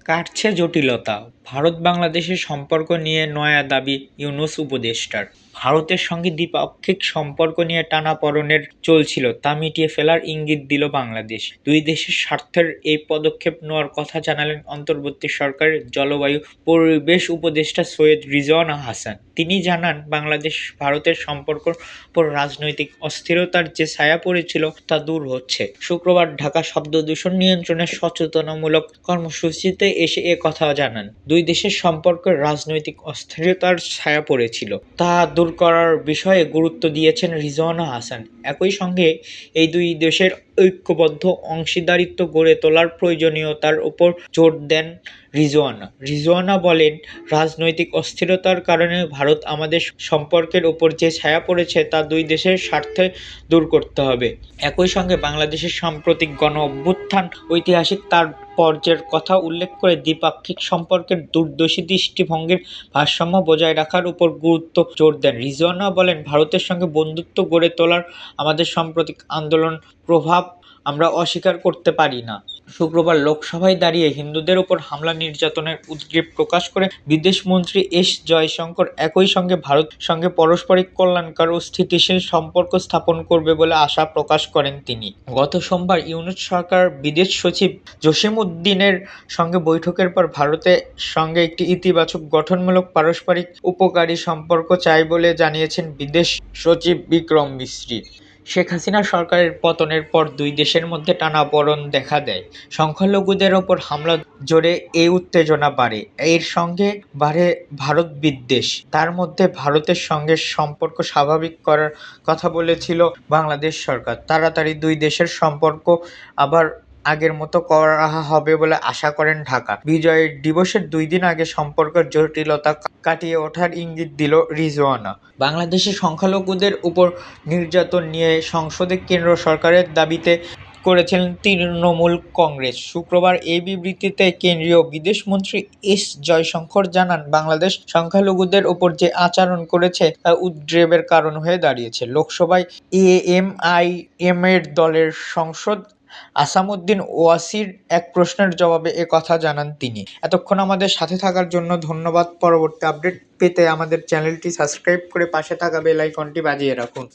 কাটছে জটিলতা, ভারত বাংলাদেশের সম্পর্ক নিয়ে নয়া দাবি ইউনূস উপদেষ্টার। ভারতের সঙ্গে দ্বিপাক্ষিক সম্পর্ক নিয়ে টানাপোড়েনের চলছিল, তা মিটিয়ে ফেলার ইঙ্গিত দিল বাংলাদেশ। দুই দেশের স্বার্থের এই পদক্ষেপ নেওয়ার কথা জানালেন অন্তর্বর্তী সরকারের জলবায়ু পরিবেশ উপদেষ্টা সৈয়দ রিজওয়ানা হাসান। তিনি জানান, বাংলাদেশ ভারতের সম্পর্কের উপর রাজনৈতিক অস্থিরতার যে ছায়া পড়েছিল তা দূর হচ্ছে। শুক্রবার ঢাকা শব্দ দূষণ নিয়ন্ত্রণে সচেতনামূলক কর্মসূচিতে এসে এ কথা জানান। দুই দেশের সম্পর্কে রাজনৈতিক অস্থিরতার ছায়া পড়েছিল, তা দূর করার বিষয়ে গুরুত্ব দিয়েছেন রিজওয়ানা হাসান। একই সঙ্গে এই দুই দেশের ঐক্যবদ্ধ অংশীদারিত্ব গড়ে তোলার প্রয়োজনীয়তার উপর জোর দেন রিজওয়ানা বলেন, রাজনৈতিক অস্থিরতার কারণে ভারত আমাদের সম্পর্কের উপর যে ছায়া পড়েছে তা দুই দেশের স্বার্থে দূর করতে হবে। একই সঙ্গে বাংলাদেশের সাম্প্রতিক গণ-অভ্যুত্থান ঐতিহাসিক তাৎপর্যের কথা উল্লেখ করে দ্বিপাক্ষিক সম্পর্কের দূরদর্শী দৃষ্টিভঙ্গির ভারসাম্য বজায় রাখার উপর গুরুত্ব জোর দেন। রিজওয়ানা বলেন, ভারতের সঙ্গে বন্ধুত্ব গড়ে তোলার আমাদের সাম্প্রতিক আন্দোলন প্রভাব আমরা অস্বীকার করতে পারি না। শুক্রবার লোকসভায় দাঁড়িয়ে হিন্দুদের উপর হামলা নির্যাতনের উদ্বেগ প্রকাশ করে বিদেশমন্ত্রী এস জয়শঙ্কর একই সঙ্গে ভারতের সঙ্গে পারস্পরিক কল্যাণকর ও স্থিতিশীল সম্পর্ক স্থাপন করবে বলে আশা প্রকাশ করেন তিনি। গত সোমবার ইউনূস সরকার বিদেশ সচিব জসিম-উদ্দিনের সঙ্গে বৈঠকের পর ভারতের সঙ্গে একটি ইতিবাচক গঠনমূলক পারস্পরিক উপকারী সম্পর্ক চাই বলে জানিয়েছেন বিদেশ সচিব বিক্রম মিসরি। শেখ হাসিনা সরকারের পতনের পর দুই দেশের মধ্যে টানাপোড়েন দেখা দেয়। সংখ্যালঘুদের ওপর হামলা জোরে এই উত্তেজনা বাড়ে। এর সঙ্গে বাড়ে ভারত বিদ্বেষ। তার মধ্যে ভারতের সঙ্গে সম্পর্ক স্বাভাবিক করার কথা বলেছিল বাংলাদেশ সরকার। তাড়াতাড়ি দুই দেশের সম্পর্ক আবার আগের মতো করা হবে বলে আশা করেন ঢাকা। বিজয় দিবসের 2 দিন আগে সম্পর্কের জটিলতা কাটিয়ে ওঠার ইঙ্গিত দিল রিজওয়ানা। বাংলাদেশে সংখ্যালঘুদের উপর নির্যাতন নিয়ে সংসদে কেন্দ্র সরকারের দাবিতে করেছেন তৃণমূল কংগ্রেস। শুক্রবার এই বিবৃতিতে কেন্দ্রীয় বিদেশমন্ত্রী এস জয়শঙ্কর জানান, বাংলাদেশ সংখ্যালঘুদের ওপর যে আচরণ করেছে তা উদ্বেগের কারণ হয়ে দাঁড়িয়েছে। লোকসভায় এএমআইএমের দলের সাংসদ আসাদুদ্দিন ওয়াসির এক প্রশ্নের জবাবে এ কথা জানান তিনি। এতক্ষণ আমাদের সাথে থাকার জন্য ধন্যবাদ। পরবর্তী আপডেট পেতে আমাদের চ্যানেলটি সাবস্ক্রাইব করে পাশে থাকা বেল আইকনটি বাজিয়ে রাখুন।